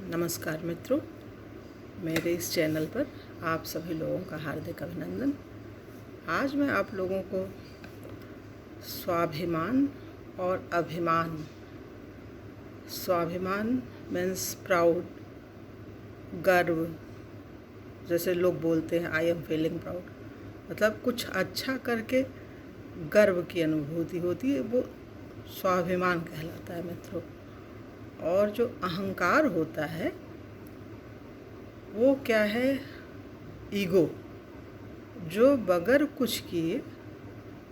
नमस्कार मित्रों, मेरे इस चैनल पर आप सभी लोगों का हार्दिक अभिनंदन। आज मैं आप लोगों को स्वाभिमान और अभिमान, स्वाभिमान मीन्स प्राउड, गर्व, जैसे लोग बोलते हैं आई एम फीलिंग प्राउड, मतलब कुछ अच्छा करके गर्व की अनुभूति होती है, वो स्वाभिमान कहलाता है मित्रों। और जो अहंकार होता है वो क्या है? ईगो, जो बगैर कुछ किए,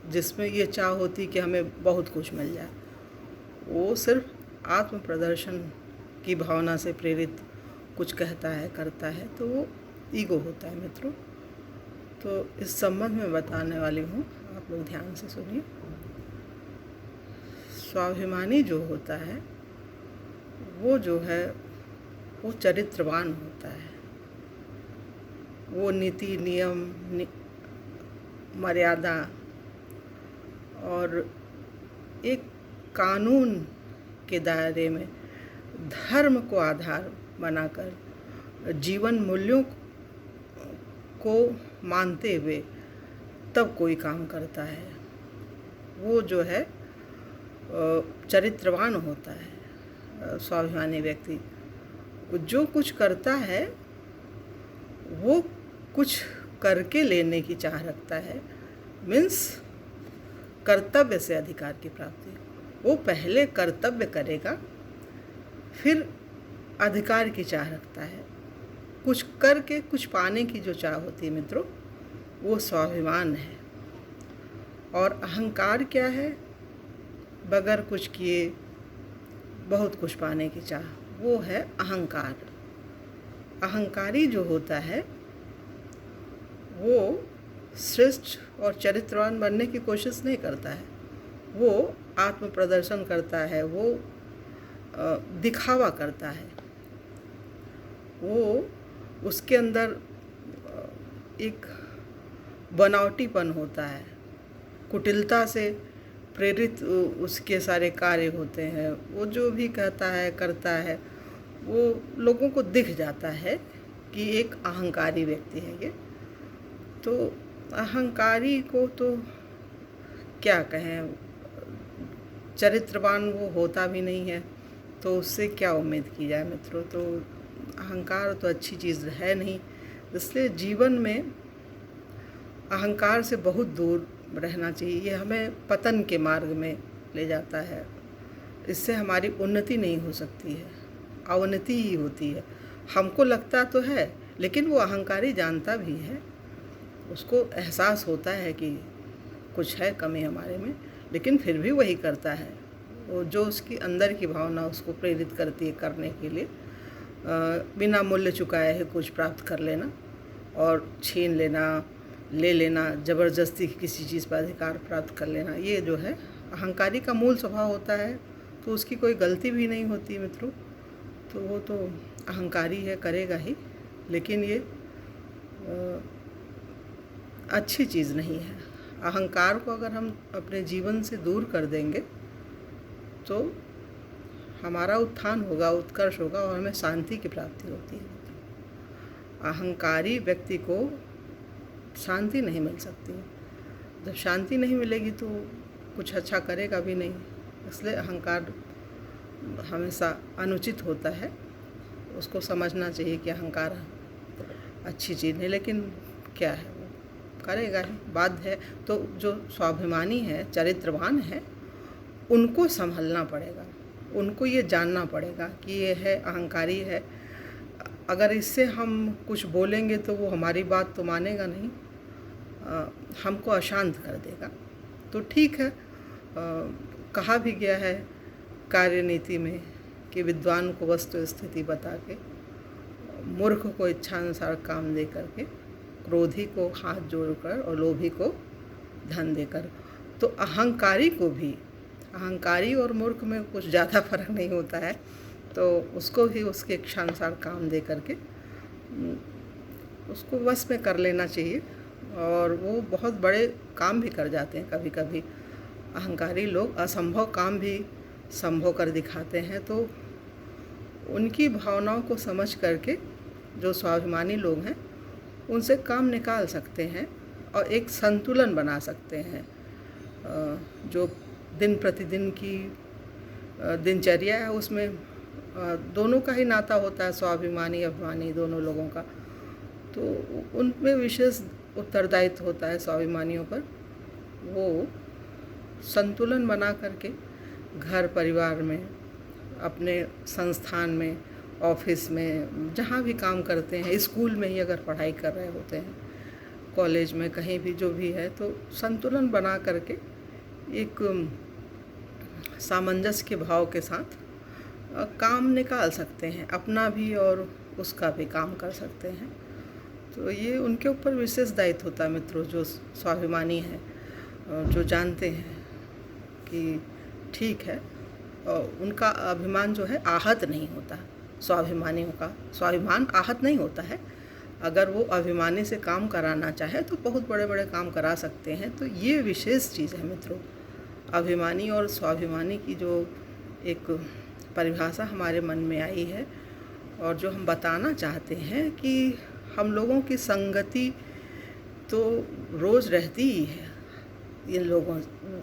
जिसमें ये चाह होती कि हमें बहुत कुछ मिल जाए, वो सिर्फ आत्म प्रदर्शन की भावना से प्रेरित कुछ कहता है, करता है, तो वो ईगो होता है मित्रों। तो इस संबंध में बताने वाली हूँ, आप लोग ध्यान से सुनिए। स्वाभिमानी जो होता है वो जो है वो चरित्रवान होता है। वो नीति, नियम, मर्यादा और एक कानून के दायरे में धर्म को आधार बनाकर जीवन मूल्यों को मानते हुए तब कोई काम करता है। वो जो है चरित्रवान होता है। स्वाभिमानी व्यक्ति जो कुछ करता है वो कुछ करके लेने की चाह रखता है, मीन्स कर्तव्य से अधिकार की प्राप्ति। वो पहले कर्तव्य करेगा, फिर अधिकार की चाह रखता है। कुछ करके कुछ पाने की जो चाह होती है मित्रों, वो स्वाभिमान है। और अहंकार क्या है? बगैर कुछ किए बहुत कुछ पाने की चाह, वो है अहंकार। अहंकारी जो होता है वो श्रेष्ठ और चरित्रवान बनने की कोशिश नहीं करता है, वो आत्म प्रदर्शन करता है, वो दिखावा करता है। वो उसके अंदर एक बनावटीपन होता है, कुटिलता से प्रेरित उसके सारे कार्य होते हैं। वो जो भी कहता है, करता है, वो लोगों को दिख जाता है कि एक अहंकारी व्यक्ति है ये। तो अहंकारी को तो क्या कहें, चरित्रवान वो होता भी नहीं है, तो उससे क्या उम्मीद की जाए मित्रों। तो अहंकार तो अच्छी चीज़ है नहीं, इसलिए जीवन में अहंकार से बहुत दूर रहना चाहिए। ये हमें पतन के मार्ग में ले जाता है, इससे हमारी उन्नति नहीं हो सकती है, अवनति ही होती है। हमको लगता तो है, लेकिन वो अहंकारी जानता भी है, उसको एहसास होता है कि कुछ है कमी हमारे में, लेकिन फिर भी वही करता है। वो जो उसकी अंदर की भावना उसको प्रेरित करती है करने के लिए, बिना मूल्य चुकाए है कुछ प्राप्त कर लेना और छीन लेना, ले लेना, ज़बरदस्ती किसी चीज़ पर अधिकार प्राप्त कर लेना, ये जो है अहंकारी का मूल स्वभाव होता है। तो उसकी कोई गलती भी नहीं होती मित्रों, तो वो तो अहंकारी है, करेगा ही। लेकिन ये अच्छी चीज़ नहीं है। अहंकार को अगर हम अपने जीवन से दूर कर देंगे तो हमारा उत्थान होगा, उत्कर्ष होगा और हमें शांति की प्राप्ति होती है। अहंकारी व्यक्ति को शांति नहीं मिल सकती। जब शांति नहीं मिलेगी तो कुछ अच्छा करेगा भी नहीं। इसलिए अहंकार हमेशा अनुचित होता है। उसको समझना चाहिए कि अहंकार अच्छी चीज़ नहीं, लेकिन क्या है, वो करेगा ही, बाध्य है। तो जो स्वाभिमानी है, चरित्रवान है, उनको संभलना पड़ेगा, उनको ये जानना पड़ेगा कि ये है अहंकारी है। अगर इससे हम कुछ बोलेंगे तो वो हमारी बात तो मानेगा नहीं, हमको अशांत कर देगा। तो ठीक है, कहा भी गया है कार्यनीति में कि विद्वान को वस्तु स्थिति बता के, मूर्ख को इच्छानुसार काम दे करके, क्रोधी को हाथ जोड़कर और लोभी को धन देकर। तो अहंकारी को भी, अहंकारी और मूर्ख में कुछ ज़्यादा फर्क नहीं होता है, तो उसको भी उसके इच्छानुसार काम दे करके उसको वश में कर लेना चाहिए। और वो बहुत बड़े काम भी कर जाते हैं। कभी कभी अहंकारी लोग असंभव काम भी संभव कर दिखाते हैं, तो उनकी भावनाओं को समझ करके जो स्वाभिमानी लोग हैं उनसे काम निकाल सकते हैं और एक संतुलन बना सकते हैं। जो दिन प्रतिदिन की दिनचर्या है उसमें दोनों का ही नाता होता है, स्वाभिमानी अभिमानी दोनों लोगों का, तो उनमें विशेष उत्तरदायित्व होता है स्वाभिमानियों पर। वो संतुलन बना करके घर परिवार में, अपने संस्थान में, ऑफिस में, जहाँ भी काम करते हैं, स्कूल में ही अगर पढ़ाई कर रहे होते हैं, कॉलेज में, कहीं भी जो भी है, तो संतुलन बना करके एक सामंजस्य के भाव के साथ काम निकाल सकते हैं, अपना भी और उसका भी काम कर सकते हैं। तो ये उनके ऊपर विशेष दायित्व होता है मित्रों, जो स्वाभिमानी है, जो जानते हैं कि ठीक है, और उनका अभिमान जो है आहत नहीं होता। स्वाभिमानियों का स्वाभिमान आहत नहीं होता है। अगर वो अभिमानी से काम कराना चाहे तो बहुत बड़े बड़े काम करा सकते हैं। तो ये विशेष चीज़ है मित्रों, अभिमानी और स्वाभिमानी की जो एक परिभाषा हमारे मन में आई है और जो हम बताना चाहते हैं कि हम लोगों की संगति तो रोज़ रहती ही है इन लोगों,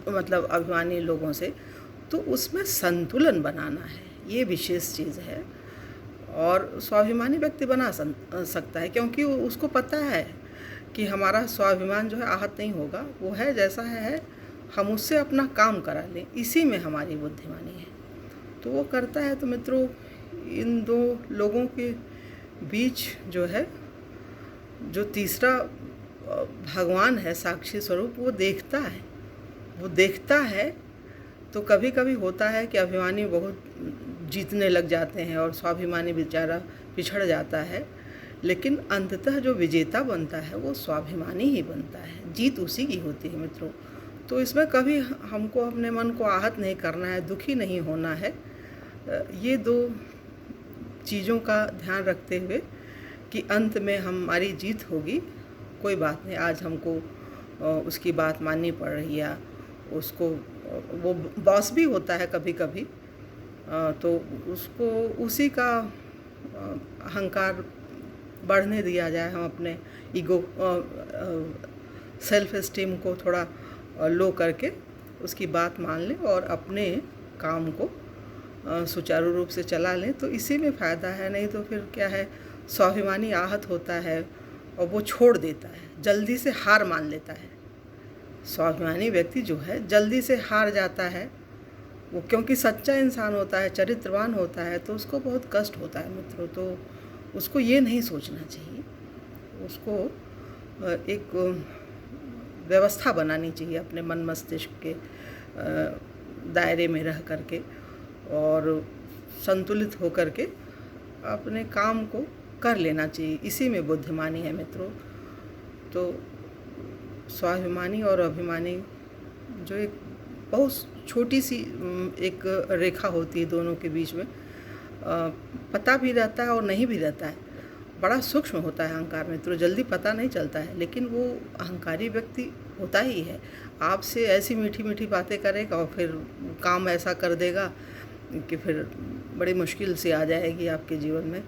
मतलब अभिमानी लोगों से, तो उसमें संतुलन बनाना है, ये विशेष चीज़ है। और स्वाभिमानी व्यक्ति बना सकता है, क्योंकि उसको पता है कि हमारा स्वाभिमान जो है आहत नहीं होगा, वो है जैसा है, हम उससे अपना काम करा लें, इसी में हमारी बुद्धिमानी है, तो वो करता है। तो मित्रों, इन दो लोगों के बीच जो है, जो तीसरा भगवान है साक्षी स्वरूप, वो देखता है। तो कभी कभी होता है कि अभिमानी बहुत जीतने लग जाते हैं और स्वाभिमानी बेचारा पिछड़ जाता है, लेकिन अंततः जो विजेता बनता है वो स्वाभिमानी ही बनता है, जीत उसी की होती है मित्रों। तो इसमें कभी हमको अपने मन को आहत नहीं करना है, दुखी नहीं होना है। ये दो चीज़ों का ध्यान रखते हुए कि अंत में हमारी जीत होगी, कोई बात नहीं, आज हमको उसकी बात माननी पड़ रही है, उसको, वो बॉस भी होता है कभी कभी, तो उसको उसी का अहंकार बढ़ने दिया जाए, हम अपने ईगो, सेल्फ एस्टीम को थोड़ा लो करके उसकी बात मान लें और अपने काम को सुचारू रूप से चला लें, तो इसी में फ़ायदा है। नहीं तो फिर क्या है, स्वाभिमानी आहत होता है और वो छोड़ देता है, जल्दी से हार मान लेता है। स्वाभिमानी व्यक्ति जो है जल्दी से हार जाता है, वो क्योंकि सच्चा इंसान होता है, चरित्रवान होता है, तो उसको बहुत कष्ट होता है मित्रों। तो उसको ये नहीं सोचना चाहिए, उसको एक व्यवस्था बनानी चाहिए अपने मन मस्तिष्क के दायरे में रह करके और संतुलित हो करके अपने काम को कर लेना चाहिए, इसी में बुद्धिमानी है मित्रों। तो स्वाभिमानी और अभिमानी जो एक बहुत छोटी सी एक रेखा होती है दोनों के बीच में, पता भी रहता है और नहीं भी रहता है, बड़ा सूक्ष्म होता है अहंकार मित्रों, जल्दी पता नहीं चलता है, लेकिन वो अहंकारी व्यक्ति होता ही है। आपसे ऐसी मीठी मीठी बातें करेगा और फिर काम ऐसा कर देगा कि फिर बड़ी मुश्किल से आ जाएगी आपके जीवन में।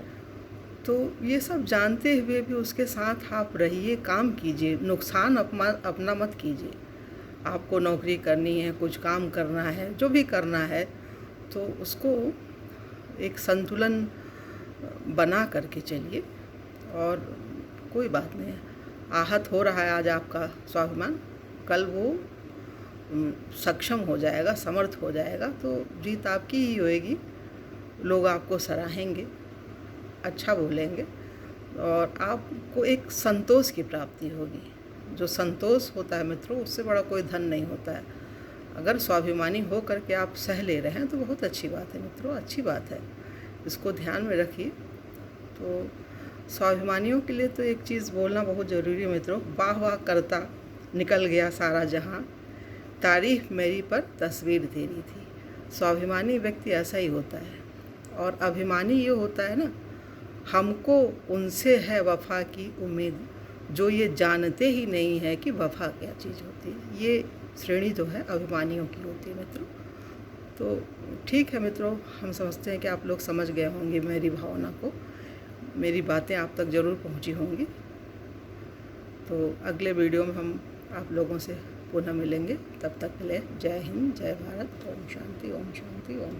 तो ये सब जानते हुए भी उसके साथ आप रहिए, काम कीजिए, नुकसान अपना मत कीजिए। आपको नौकरी करनी है, कुछ काम करना है, जो भी करना है, तो उसको एक संतुलन बना करके चलिए। और कोई बात नहीं है, आहत हो रहा है आज आपका स्वाभिमान, कल वो सक्षम हो जाएगा, समर्थ हो जाएगा, तो जीत आपकी ही होएगी। लोग आपको सराहेंगे, अच्छा बोलेंगे और आपको एक संतोष की प्राप्ति होगी। जो संतोष होता है मित्रों, उससे बड़ा कोई धन नहीं होता है। अगर स्वाभिमानी हो करके आप सह ले रहे हैं तो बहुत अच्छी बात है मित्रों, अच्छी बात है, इसको ध्यान में रखिए। तो स्वाभिमानियों के लिए तो एक चीज़ बोलना बहुत ज़रूरी है मित्रों, वाह वाह करता निकल गया सारा जहां, तारीफ मेरी पर तस्वीर तेरी थी। स्वाभिमानी व्यक्ति ऐसा ही होता है। और अभिमानी ये होता है ना, हमको उनसे है वफ़ा की उम्मीद, जो ये जानते ही नहीं है कि वफ़ा क्या चीज़ होती है। ये श्रेणी जो है अभिमानियों की होती है मित्रों। तो ठीक है मित्रों, हम समझते हैं कि आप लोग समझ गए होंगे मेरी भावना को, मेरी बातें आप तक ज़रूर पहुंची होंगी। तो अगले वीडियो में हम आप लोगों से पुनः मिलेंगे। तब तक के लिए जय हिंद, जय भारत, ओम शांति, ओम शांति, ओम शांति।